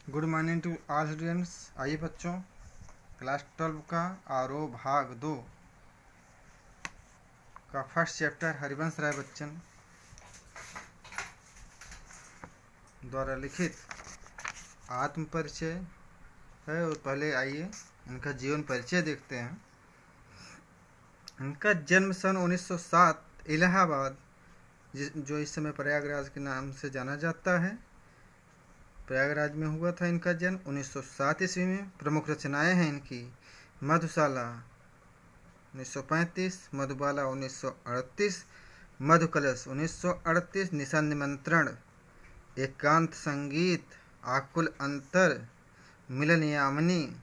Good morning to all students. आइए बच्चों, class 12 का आरोह भाग 2 का फर्स्ट चैप्टर हरिवंश राय बच्चन द्वारा लिखित आत्म परिचय है। और पहले आइए इनका जीवन परिचय देखते हैं। इनका जन्म सन 1907 इलाहाबाद, जो इस समय प्रयागराज के नाम से जाना जाता है, प्रयागराज में हुआ था इनका जन्म 1907 ईस्वी में। प्रमुख रचनाएं हैं इनकी मधुशाला 1935, मधुबाला 1938, मधुकलश 1938, निशा निमंत्रण, एकांत संगीत, आकुल अंतर, मिलन यामिनी,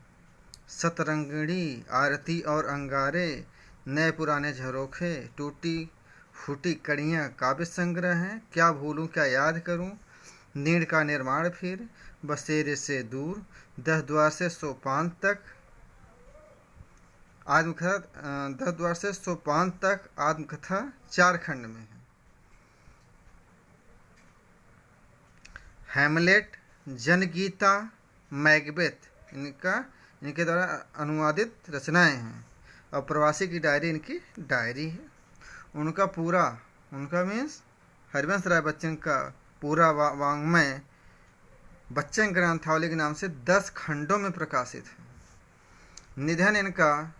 सतरंगिणी, आरती और अंगारे, नए पुराने झरोखे, टूटी फूटी कड़ियाँ काव्य संग्रह हैं, क्या भूलूं क्या याद करूं, नीड़ का निर्माण, फिर बसेरे से दूर, 10 द्वार से सोपान तक, आत्मकथा 10 द्वार से सोपान तक, आत्मकथा 4 खंड में है। हैमलेट, जनगीता, मैकबेथ इनके द्वारा अनुवादित रचनाएं हैं। और प्रवासी की डायरी इनकी डायरी है। उनका मीन्स हरिवंश राय बच्चन का पूरा वाङ्मय बच्चन ग्रंथावली के नाम से 10 खंडों में प्रकाशित है। निधन इनका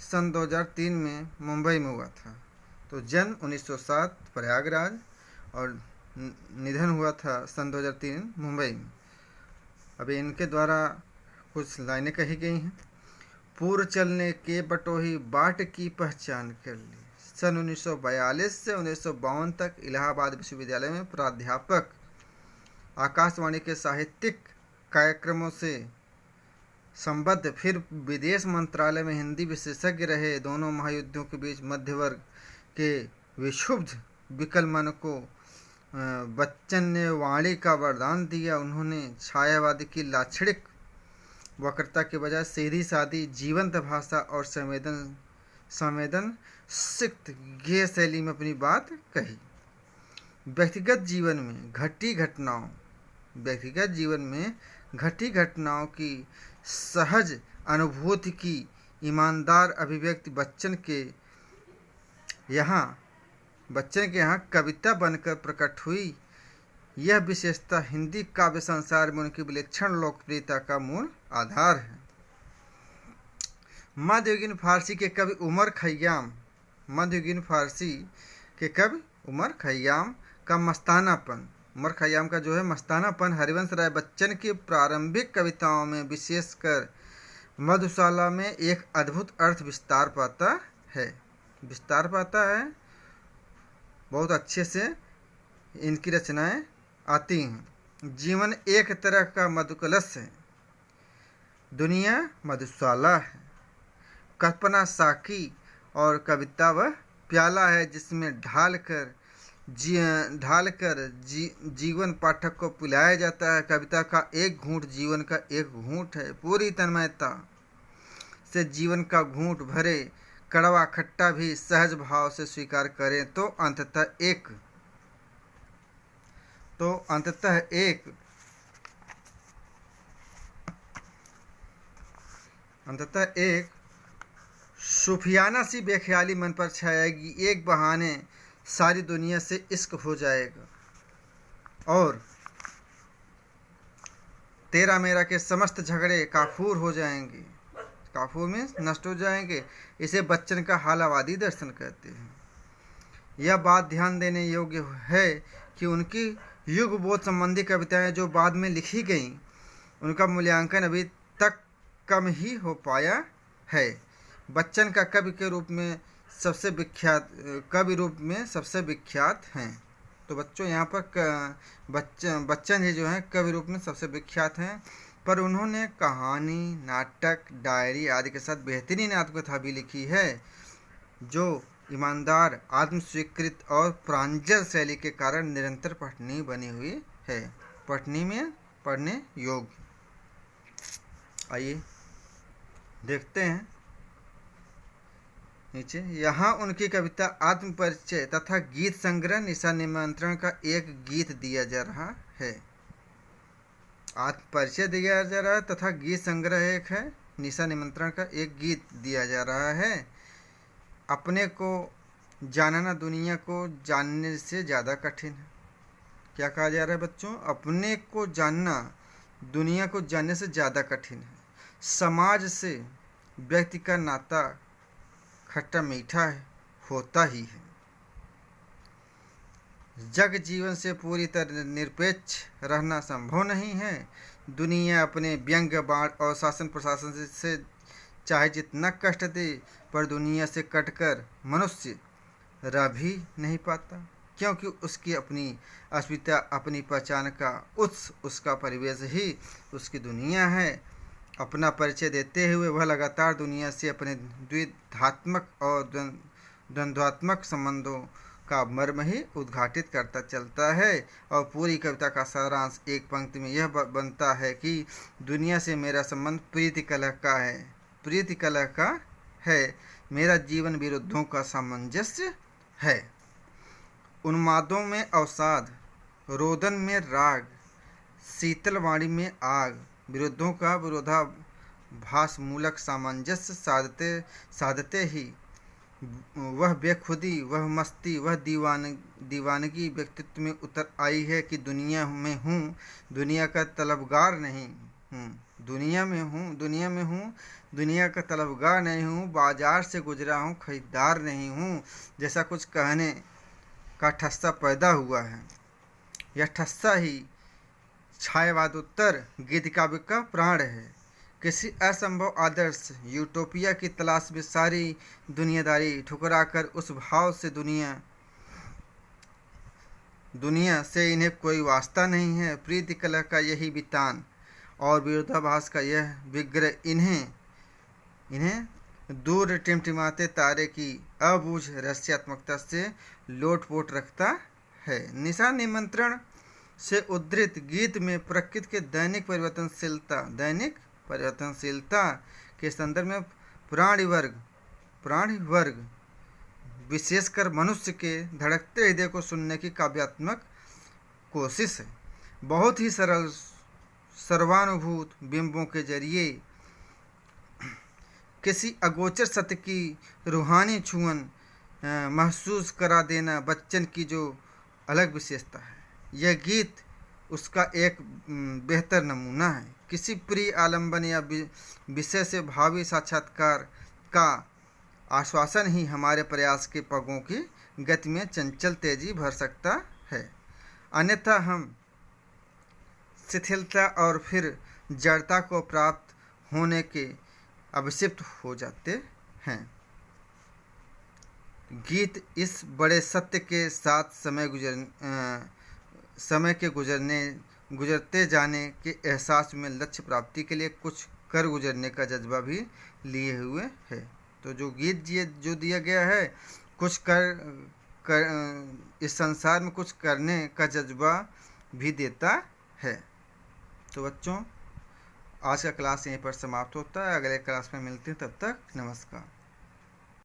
सन 2003 में मुंबई में हुआ था। तो जन्म 1907 प्रयागराज और निधन हुआ था सन 2003 मुंबई में। अभी इनके द्वारा कुछ लाइनें कही गई हैं। पूर्व चलने के बटोही बाट की पहचान कर ली। सन 1942 से 1952 तक इलाहाबाद विश्वविद्यालय में प्राध्यापक, आकाशवाणी के साहित्यिक कार्यक्रमों से संबद्ध, फिर विदेश मंत्रालय में हिंदी विशेषज्ञ रहे। दोनों महायुद्धों के बीच मध्य वर्ग के विक्षुब्ध विकल मन को बच्चन ने वाणी का वरदान दिया। उन्होंने छायावादी की लाक्षणिक वक्रता के बजाय सीधी सादी जीवंत भाषा और संवेदन सिक्त गेय शैली में अपनी बात कही। व्यक्तिगत जीवन में घटी घटनाओं की सहज अनुभूति की ईमानदार अभिव्यक्ति बच्चन के यहाँ कविता बनकर प्रकट हुई। यह विशेषता हिंदी काव्य संसार में उनकी विलक्षण लोकप्रियता का मूल आधार है। मध्ययुगीन फारसी के कवि उमर खय्याम का मस्तानापन हरिवंश राय बच्चन की प्रारंभिक कविताओं में, विशेषकर मधुशाला में, एक अद्भुत अर्थ विस्तार पाता है। बहुत अच्छे से इनकी रचनाएं आती हैं। जीवन एक तरह का मधुकलश है, दुनिया मधुशाला है। कल्पना साकी और कविता वह प्याला है जिसमें ढालकर जीवन पाठक को पिलाया जाता है। कविता का एक घूंट जीवन का एक घूंट है। पूरी तन्मयता से जीवन का घूंट भरे, कड़वा खट्टा भी सहज भाव से स्वीकार करें तो अंततः एक सूफियाना सी बेख्याली मन पर छाएगी। एक बहाने सारी दुनिया से इश्क हो जाएगा और तेरा मेरा के समस्त झगड़े काफूर हो जाएंगे। काफूर में नष्ट हो जाएंगे। इसे बच्चन का हालावादी दर्शन कहते हैं। यह बात ध्यान देने योग्य है कि उनकी युग बोध संबंधी कविताएं जो बाद में लिखी गईं, उनका मूल्यांकन अभी तक कम ही हो पाया है। बच्चन का कवि रूप में सबसे विख्यात हैं। तो बच्चों, यहाँ पर बच्चन ही जो हैं कवि रूप में सबसे विख्यात हैं। पर उन्होंने कहानी, नाटक, डायरी आदि के साथ बेहतरीन आत्मकथा भी लिखी है, जो ईमानदार, आत्मस्वीकृत और प्रांजल शैली के कारण निरंतर पठनीय बनी हुई है, पढ़ने योग्य। आइए देखते हैं नीचे। यहाँ उनकी कविता आत्म परिचय तथा गीत संग्रह निशा निमंत्रण का एक गीत दिया जा रहा है। परिचय दिया जा रहा है तथा गीत संग्रह एक है। निशा निमंत्रण का एक गीत दिया जा रहा है। अपने को जानना दुनिया को जानने से ज़्यादा कठिन है। क्या कहा जा रहा है बच्चों? अपने को जानना दुनिया को जानने से ज़्यादा कठिन है। समाज से व्यक्ति का नाता खट्टा मीठा होता ही है। जग जीवन से पूरी तरह निरपेक्ष रहना संभव नहीं है। दुनिया अपने व्यंग्य बाण और शासन प्रशासन से चाहे जितना कष्ट दे, पर दुनिया से कटकर मनुष्य रह भी नहीं पाता, क्योंकि उसकी अपनी अस्मिता, अपनी पहचान का उसका परिवेश ही उसकी दुनिया है। अपना परिचय देते हुए वह लगातार दुनिया से अपने द्विधात्मक और द्वंद्वात्मक संबंधों का मर्म ही उद्घाटित करता चलता है। और पूरी कविता का सारांश एक पंक्ति में यह बनता है कि दुनिया से मेरा संबंध प्रीति कलह का है, प्रीति कलह का है। मेरा जीवन विरुद्धों का सामंजस्य है। उन्मादों में अवसाद, रोदन में राग, शीतल वाणी में आग, विरुद्धों का विरोधाभास मूलक सामंजस्य साधते ही वह बेखुदी, वह मस्ती, वह दीवानगी व्यक्तित्व में उतर आई है कि दुनिया में हूँ, दुनिया का तलबगार नहीं हूँ। दुनिया में हूँ, दुनिया का तलबगार नहीं हूँ। बाजार से गुजरा हूँ, खरीदार नहीं हूँ। जैसा कुछ कहने का ठस्सा पैदा हुआ है। यह ठस्सा ही छायावादोत्तर गीत काव्य का प्राण है। किसी असंभव आदर्श यूटोपिया की तलाश में सारी दुनियादारी ठुकराकर उस भाव से दुनिया से इन्हें कोई वास्ता नहीं है। प्रीति कलह का यही वितान और विरोधाभास का यह विग्रह इन्हें दूर टिमटिमाते तारे की अबूझ रहस्यात्मकता से लोटपोट रखता है। निशा निमंत्रण से उद्धृत गीत में प्रकृति के दैनिक परिवर्तनशीलता के संदर्भ में प्राणी वर्ग विशेषकर मनुष्य के धड़कते हृदय को सुनने की काव्यात्मक कोशिश है। बहुत ही सरल सर्वानुभूत बिंबों के जरिए किसी अगोचर सत्य की रूहानी छुअन महसूस करा देना बच्चन की जो अलग विशेषता है। यह गीत उसका एक बेहतर नमूना है। किसी प्रिय आलंबन या विषय से भावी साक्षात्कार का आश्वासन ही हमारे प्रयास के पगों की गति में चंचल तेजी भर सकता है। अन्यथा हम शिथिलता और फिर जड़ता को प्राप्त होने के अभिषिक्त हो जाते हैं। गीत इस बड़े सत्य के साथ समय के गुजरते जाने के एहसास में लक्ष्य प्राप्ति के लिए कुछ कर गुजरने का जज्बा भी लिए हुए है। तो जो गीत जो दिया गया है, कुछ कर इस संसार में कुछ करने का जज्बा भी देता है। तो बच्चों, आज का क्लास यहीं पर समाप्त होता है। अगले क्लास में मिलते हैं, तब तक नमस्कार।